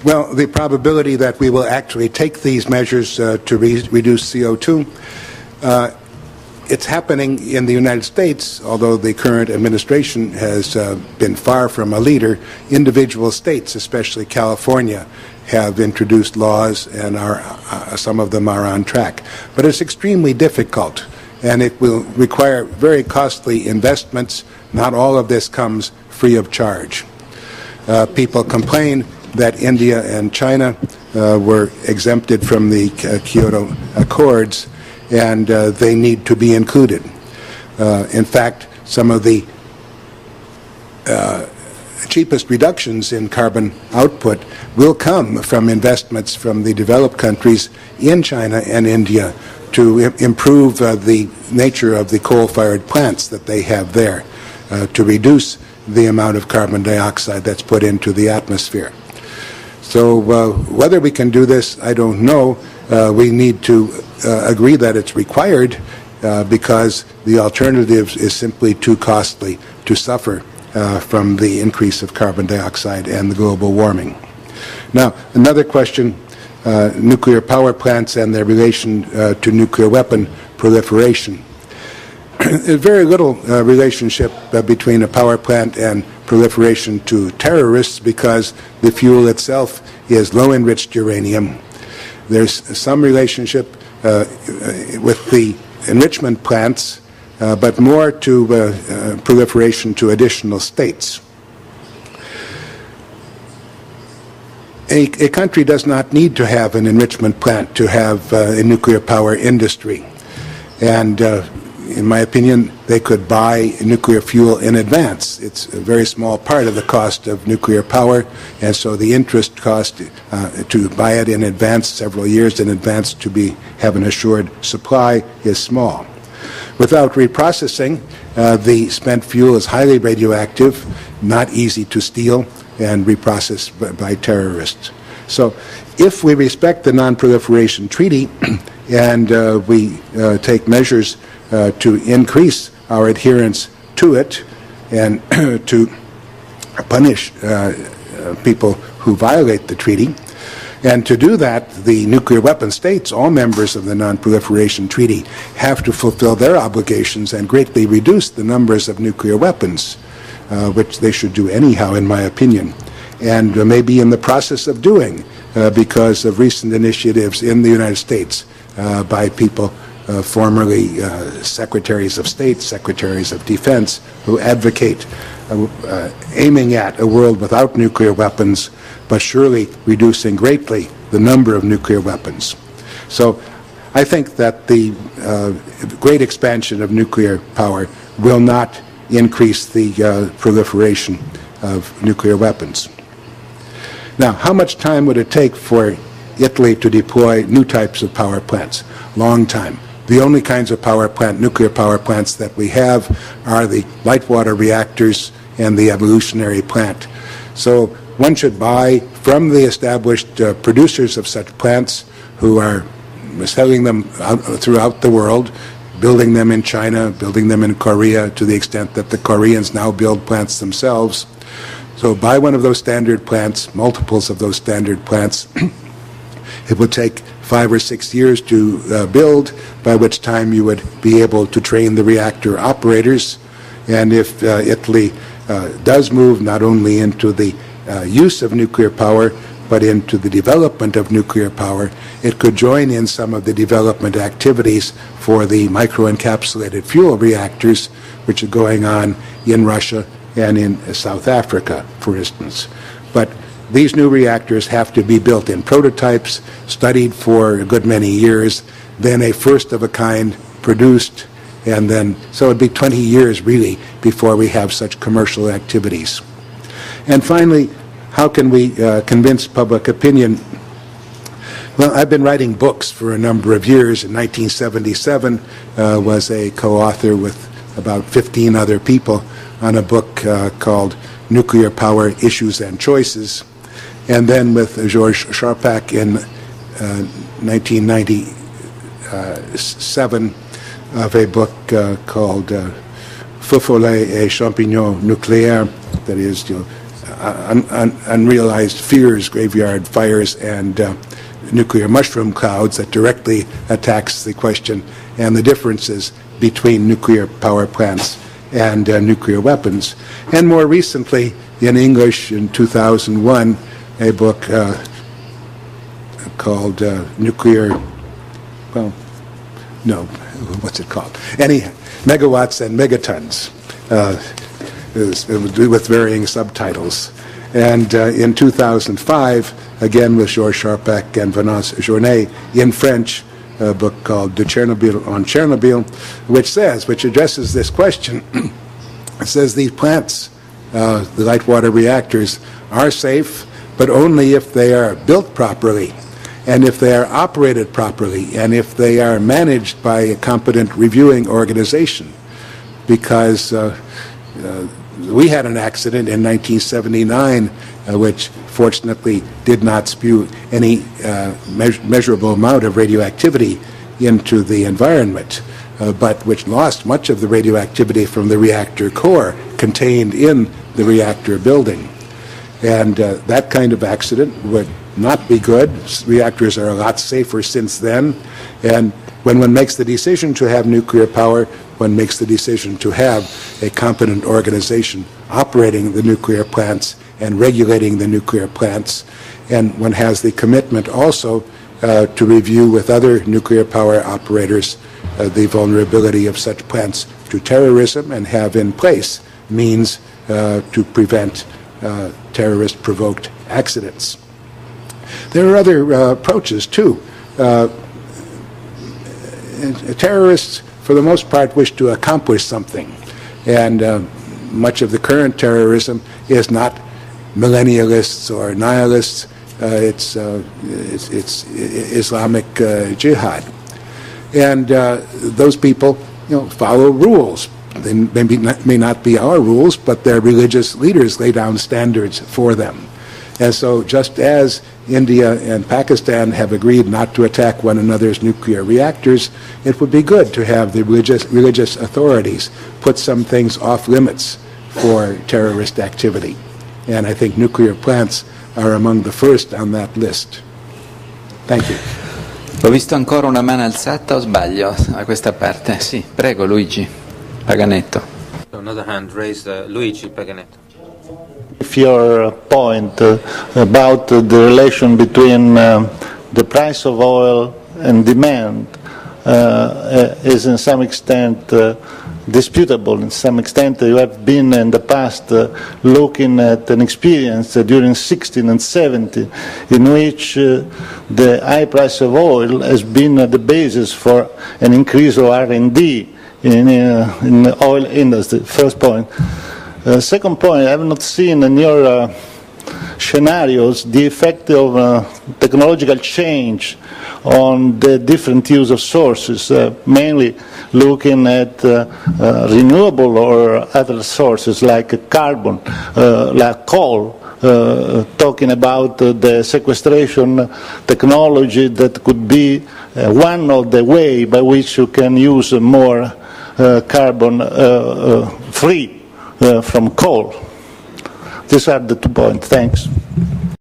Well, the probability that we will actually take these measures to reduce CO2, it's happening in the United States, although the current administration has been far from a leader. Individual states, especially California, have introduced laws, and some of them are on track. But it's extremely difficult, and it will require very costly investments. Not all of this comes free of charge. People complain that India and China were exempted from the Kyoto Accords, and they need to be included. In fact, some of the cheapest reductions in carbon output will come from investments from the developed countries in China and India to improve the nature of the coal-fired plants that they have there, to reduce the amount of carbon dioxide that's put into the atmosphere. So whether we can do this, I don't know. We need to agree that it's required because the alternative is simply too costly to suffer from the increase of carbon dioxide and the global warming. Now, another question, nuclear power plants and their relation to nuclear weapon proliferation. There's very little relationship between a power plant and proliferation to terrorists because the fuel itself is low-enriched uranium. There's some relationship with the enrichment plants, but more to proliferation to additional states. A country does not need to have an enrichment plant to have a nuclear power industry. And in my opinion, they could buy nuclear fuel in advance. It's a very small part of the cost of nuclear power, and so the interest cost to buy it in advance, several years in advance, to have an assured supply is small. Without reprocessing, the spent fuel is highly radioactive, not easy to steal, and reprocessed by terrorists. So if we respect the Non-Proliferation Treaty and we take measures to increase our adherence to it and to punish people who violate the treaty. And to do that, the nuclear weapon states, all members of the Non-Proliferation Treaty, have to fulfill their obligations and greatly reduce the numbers of nuclear weapons, which they should do anyhow, in my opinion, and may be in the process of doing because of recent initiatives in the United States by people formerly secretaries of state, secretaries of defense, who advocate aiming at a world without nuclear weapons, but surely reducing greatly the number of nuclear weapons. So I think that the great expansion of nuclear power will not increase the proliferation of nuclear weapons. Now, how much time would it take for Italy to deploy new types of power plants? Long time. The only kinds of nuclear power plants that we have are the light water reactors and the evolutionary plant. So one should buy from the established producers of such plants who are selling them throughout the world, building them in China, building them in Korea, to the extent that the Koreans now build plants themselves. So buy one of those standard plants, multiples of those standard plants. It would take 5 or 6 years to build, by which time you would be able to train the reactor operators. And if Italy does move not only into the use of nuclear power, but into the development of nuclear power, it could join in some of the development activities for the microencapsulated fuel reactors, which are going on in Russia and in South Africa, for instance. But these new reactors have to be built in prototypes, studied for a good many years, then a first of a kind produced, and then, so it'd be 20 years really before we have such commercial activities. And finally, how can we convince public opinion? Well, I've been writing books for a number of years. In 1977, was a co-author with about 15 other people on a book called Nuclear Power Issues and Choices. And then with Georges Charpak in 1997 of a book called Feu follet et champignons nucléaires, that is, unrealized fears, graveyard fires, and nuclear mushroom clouds that directly attacks the question and the differences between nuclear power plants and nuclear weapons. And more recently, in English in 2001, a book called Megawatts and Megatons, with varying subtitles. And in 2005, again with Georges Charpak and Vanessa Journet, in French, a book called De Chernobyl on Chernobyl, which addresses this question. It says these plants, the light water reactors, are safe, but only if they are built properly, and if they are operated properly, and if they are managed by a competent reviewing organization. Because we had an accident in 1979, which fortunately did not spew any measurable amount of radioactivity into the environment, but which lost much of the radioactivity from the reactor core contained in the reactor building. And that kind of accident would not be good. Reactors are a lot safer since then. And when one makes the decision to have nuclear power, one makes the decision to have a competent organization operating the nuclear plants and regulating the nuclear plants. And one has the commitment also to review with other nuclear power operators the vulnerability of such plants to terrorism and have in place means to prevent terrorist-provoked accidents. There are other approaches, too. Terrorists, for the most part, wish to accomplish something. And much of the current terrorism is not millennialists or nihilists. It's Islamic jihad. And those people, follow rules. They may not be our rules, but their religious leaders lay down standards for them. And so just as India and Pakistan have agreed not to attack one another's nuclear reactors, it would be good to have the religious authorities put some things off limits for terrorist activity. And I think nuclear plants are among the first on that list. Thank you. Ho visto ancora una mano alzata o sbaglio a questa parte? Sì, prego Luigi Paganetto. Another hand raised, Luigi Paganetto. If your point about the relation between the price of oil and demand is in some extent disputable. In some extent, you have been in the past looking at an experience during 16 and 17 in which the high price of oil has been the basis for an increase of R&D in the oil industry. First point. Second point, I have not seen in your scenarios the effect of technological change on the different use of sources, mainly looking at renewable or other sources like carbon, like coal, talking about the sequestration technology that could be one of the way by which you can use more carbon free from coal. These are the 2 points. Thanks.